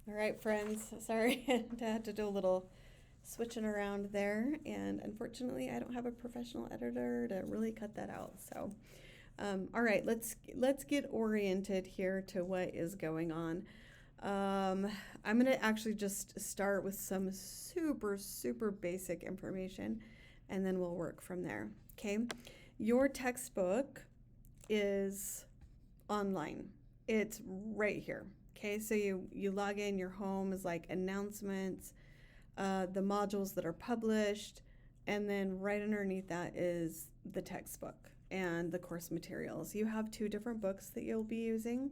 All right, friends. Sorry, I had to do a little switching around there, and unfortunately, I don't have a professional editor to really cut that out. So, all right, let's get oriented here to what is going on. I'm gonna actually just start with some super basic information, and then we'll work from there. Okay, your textbook is online. It's right here. Okay, so you log in. Your home is like announcements, the modules that are published, and then right underneath that is the textbook and the course materials. You have two different books that you'll be using.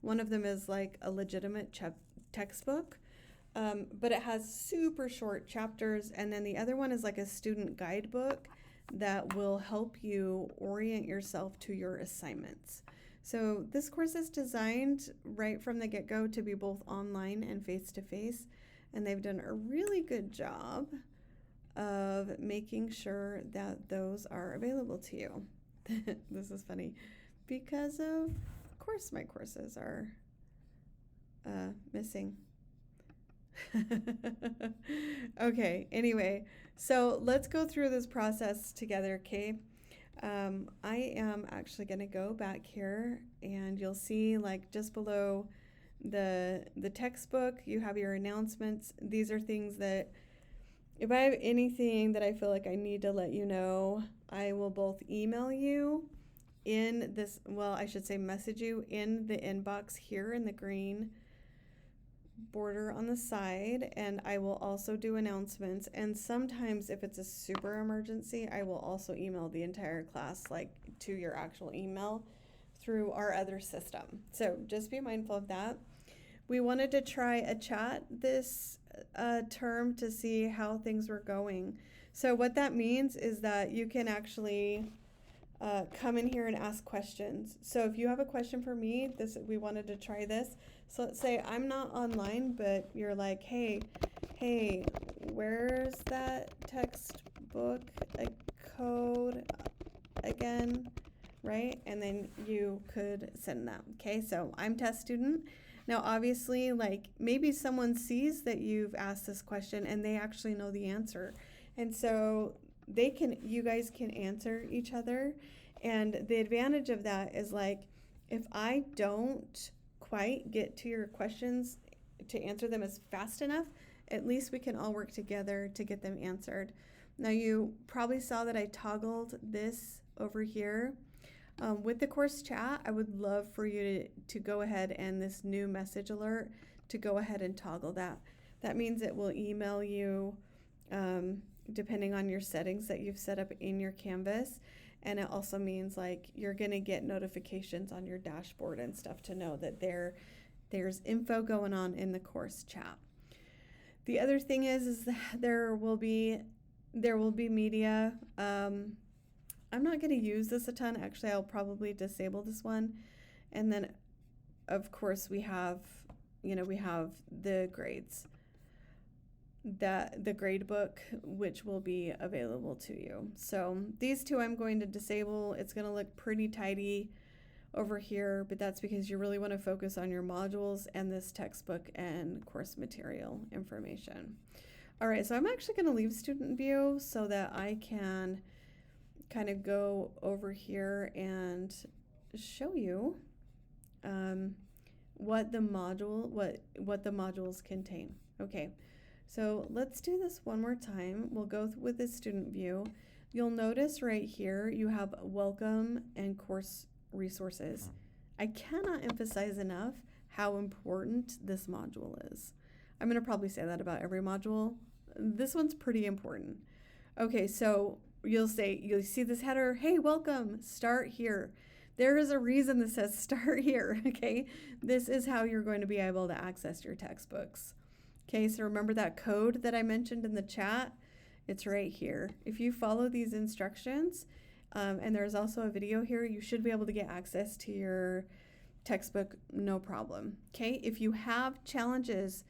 One of them is like a legitimate textbook, but it has super short chapters, and then the other one is like a student guidebook that will help you orient yourself to your assignments. So this course is designed right from the get-go to be both online and face-to-face, and they've done a really good job of making sure that those are available to you. This is funny because of course my courses are missing. Okay, anyway, so let's go through this process together, okay? I am actually going to go back here, and you'll see like just below the textbook, you have your announcements. These are things that if I have anything that I feel like I need to let you know, I will both email you in this, well, I should say message you in the inbox here in the green border on the side, and I will also do announcements. And sometimes if it's a super emergency, I will also email the entire class like to your actual email through our other system. So just be mindful of that. We wanted to try a chat this term to see how things were going. So what that means is that you can actually come in here and ask questions. So if you have a question for me, we wanted to try this. So let's say I'm not online, but you're like, hey, where's that textbook code again? Right? And then you could send that. Okay, so I'm test student. Now, obviously, like maybe someone sees that you've asked this question and they actually know the answer. And so you guys can answer each other. And the advantage of that is like, if I don't quite get to your questions to answer them as fast enough, at least we can all work together to get them answered. Now, you probably saw that I toggled this over here. With the course chat, I would love for you to go ahead and this new message alert to go ahead and toggle that. That means it will email you depending on your settings that you've set up in your Canvas. And it also means like you're going to get notifications on your dashboard and stuff to know that there's info going on in the course chat. The other thing is that there will be media. I'm not going to use this a ton. Actually, I'll probably disable this one. And then, of course, we have the grades, the grade book, which will be available to you. So these two I'm going to disable. It's going to look pretty tidy over here, but that's because you really want to focus on your modules and this textbook and course material information. All right, so I'm actually going to leave student view so that I can kind of go over here and show you what the modules contain. Okay, so let's do this one more time. We'll go with the student view. You'll notice right here you have welcome and course resources. I cannot emphasize enough how important this module is. I'm going to probably say that about every module. This one's pretty important. Okay, so you'll see this header, hey, welcome, start here. There is a reason this says start here, okay? This is how you're going to be able to access your textbooks. Okay, so remember that code that I mentioned in the chat? It's right here. If you follow these instructions, and there's also a video here, you should be able to get access to your textbook, no problem. Okay, if you have challenges,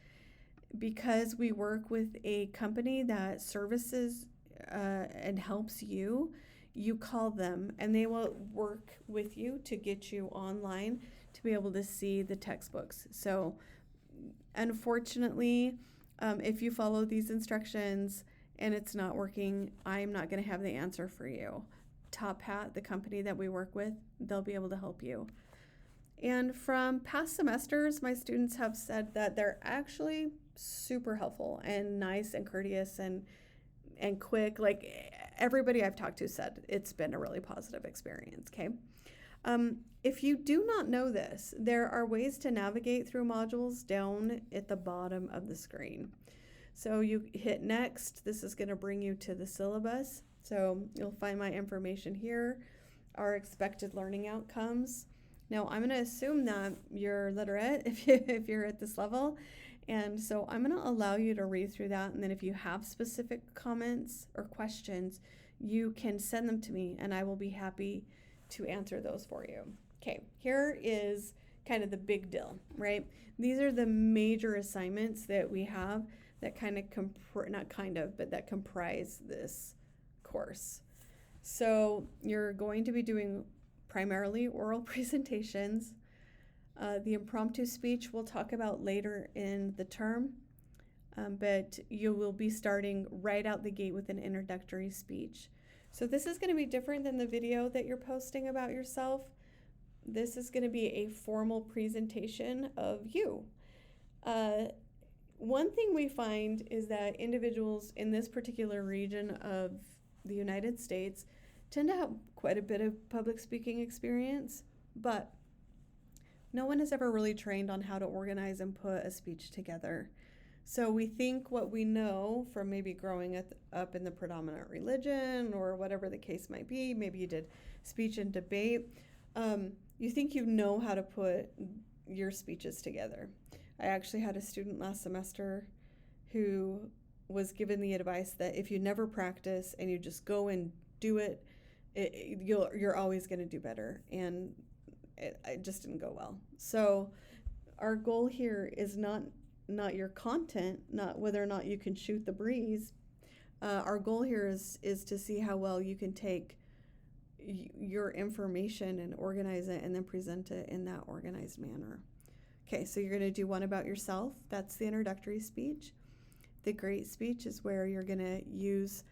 because we work with a company that services and helps you, you call them and they will work with you to get you online to be able to see the textbooks. So Unfortunately, if you follow these instructions and it's not working, I'm not going to have the answer for you. Top Hat, the company that we work with, they'll be able to help you. And from past semesters, my students have said that they're actually super helpful and nice and courteous and quick. Like everybody I've talked to said it's been a really positive experience, okay? If you do not know this, there are ways to navigate through modules down at the bottom of the screen. So you hit next. This is going to bring you to the syllabus. So you'll find my information here, our expected learning outcomes. Now I'm going to assume that you're literate if you're at this level. And so I'm going to allow you to read through that. And then if you have specific comments or questions, you can send them to me and I will be happy to answer those for you. Okay, here is kind of the big deal, right? These are the major assignments that we have that that comprise this course. So you're going to be doing primarily oral presentations. The impromptu speech we'll talk about later in the term, but you will be starting right out the gate with an introductory speech. So this is going to be different than the video that you're posting about yourself. This is going to be a formal presentation of you. One thing we find is that individuals in this particular region of the United States tend to have quite a bit of public speaking experience, but no one has ever really trained on how to organize and put a speech together. So we think what we know from maybe growing up in the predominant religion or whatever the case might be, maybe you did speech and debate, you think you know how to put your speeches together. I actually had a student last semester who was given the advice that if you never practice and you just go and do it, you're always going to do better. And it just didn't go well. So our goal here is not your content, not whether or not you can shoot the breeze. Our goal here is to see how well you can take your information and organize it and then present it in that organized manner. Okay, so you're going to do one about yourself. That's the introductory speech. The great speech is where you're going to use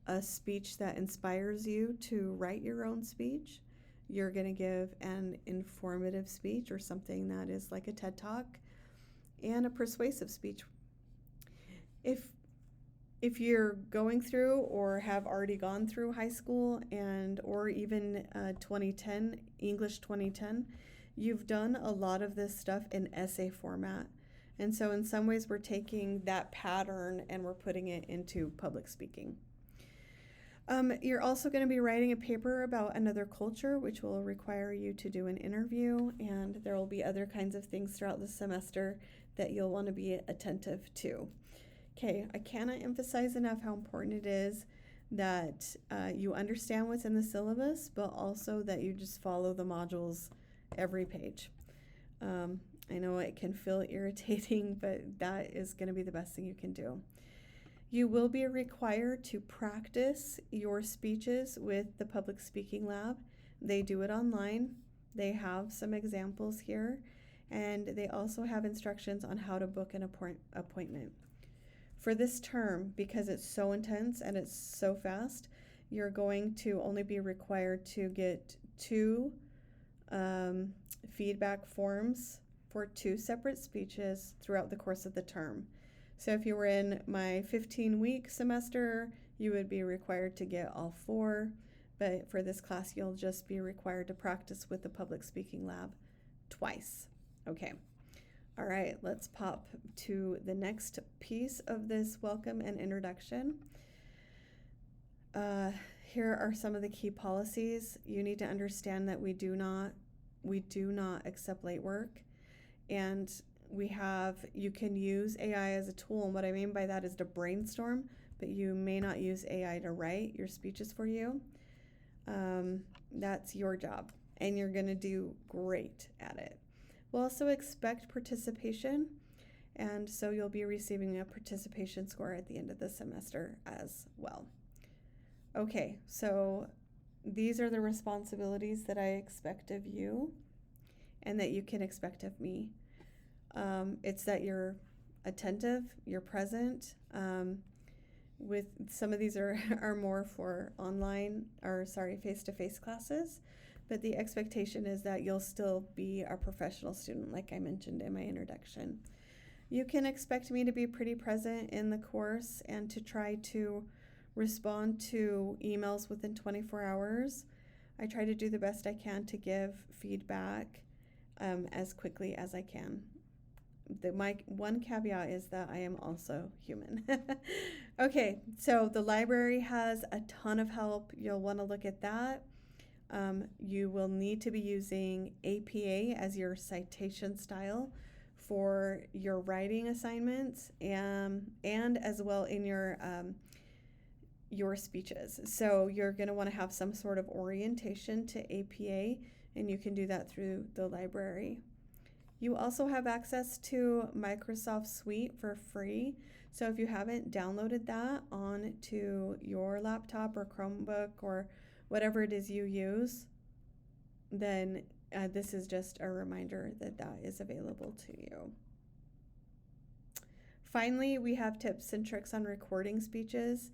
a speech that inspires you to write your own speech. You're going to give an informative speech or something that is like a TED Talk, and a persuasive speech. If you're going through or have already gone through high school or even 2010, English 2010, you've done a lot of this stuff in essay format. And so in some ways we're taking that pattern and we're putting it into public speaking. You're also going to be writing a paper about another culture, which will require you to do an interview, and there will be other kinds of things throughout the semester that you'll want to be attentive to. Okay, I cannot emphasize enough how important it is that you understand what's in the syllabus, but also that you just follow the modules every page. I know it can feel irritating, but that is going to be the best thing you can do. You will be required to practice your speeches with the Public Speaking Lab. They do it online. They have some examples here, and they also have instructions on how to book an appointment. For this term, because it's so intense and it's so fast, you're going to only be required to get 2 feedback forms for 2 separate speeches throughout the course of the term. So if you were in my 15-week semester, you would be required to get all 4, but for this class, you'll just be required to practice with the Public Speaking Lab twice. Okay. All right, let's pop to the next piece of this welcome and introduction. Here are some of the key policies. You need to understand that we do not accept late work, and you can use AI as a tool, and what I mean by that is to brainstorm, but you may not use AI to write your speeches for you. That's your job, and you're going to do great at it. We'll also expect participation, and so you'll be receiving a participation score at the end of the semester as well. Okay, so these are the responsibilities that I expect of you and that you can expect of me. It's that you're attentive, you're present. With some of these are more for online, or sorry, face-to-face classes, but the expectation is that you'll still be a professional student, like I mentioned in my introduction. You can expect me to be pretty present in the course and to try to respond to emails within 24 hours. I try to do the best I can to give feedback as quickly as I can. My one caveat is that I am also human. Okay, so the library has a ton of help. You'll want to look at that. You will need to be using APA as your citation style for your writing assignments and as well in your speeches. So you're going to want to have some sort of orientation to APA, and you can do that through the library. You also have access to Microsoft Suite for free. So if you haven't downloaded that onto your laptop or Chromebook or whatever it is you use, then this is just a reminder that that is available to you. Finally, we have tips and tricks on recording speeches.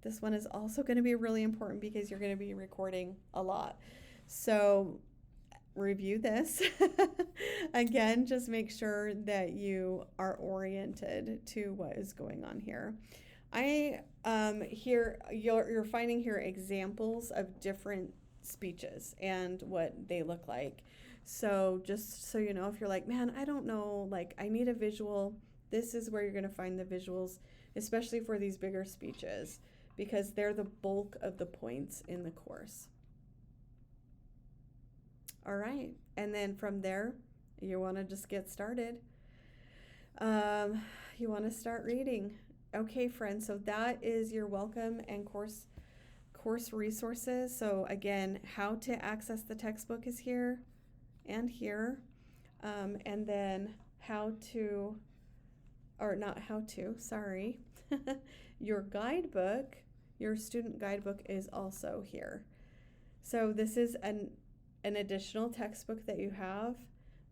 This one is also going to be really important because you're going to be recording a lot. So review this. Again, just make sure that you are oriented to what is going on here. You're finding here examples of different speeches and what they look like. So just so you know, if you're like, man, I don't know, like I need a visual, this is where you're going to find the visuals, especially for these bigger speeches, because they're the bulk of the points in the course. All right, and then from there, you want to just get started. You want to start reading. Okay, friends, so that is your welcome and course resources. So again, how to access the textbook is here and here. And then your guidebook, your student guidebook is also here. So this is an additional textbook that you have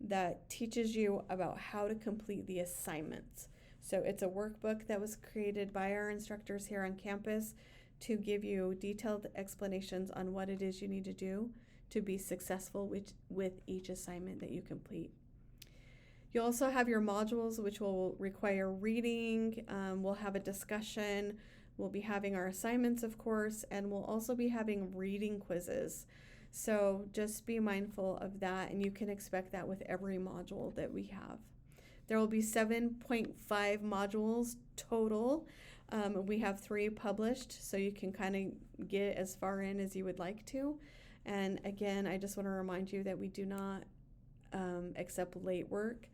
that teaches you about how to complete the assignments. So it's a workbook that was created by our instructors here on campus to give you detailed explanations on what it is you need to do to be successful with each assignment that you complete. You also have your modules, which will require reading. We'll have a discussion. We'll be having our assignments, of course, and we'll also be having reading quizzes. So just be mindful of that, and you can expect that with every module that we have. There will be 7.5 modules total. We have 3 published, so you can kind of get as far in as you would like to. And again, I just want to remind you that we do not accept late work.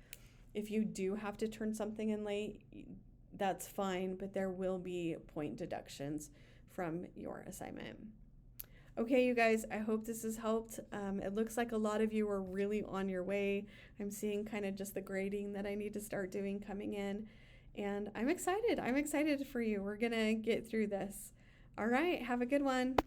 If you do have to turn something in late, that's fine, but there will be point deductions from your assignment. Okay, you guys, I hope this has helped. It looks like a lot of you are really on your way. I'm seeing kind of just the grading that I need to start doing coming in, and I'm excited. I'm excited for you. We're going to get through this. All right, have a good one.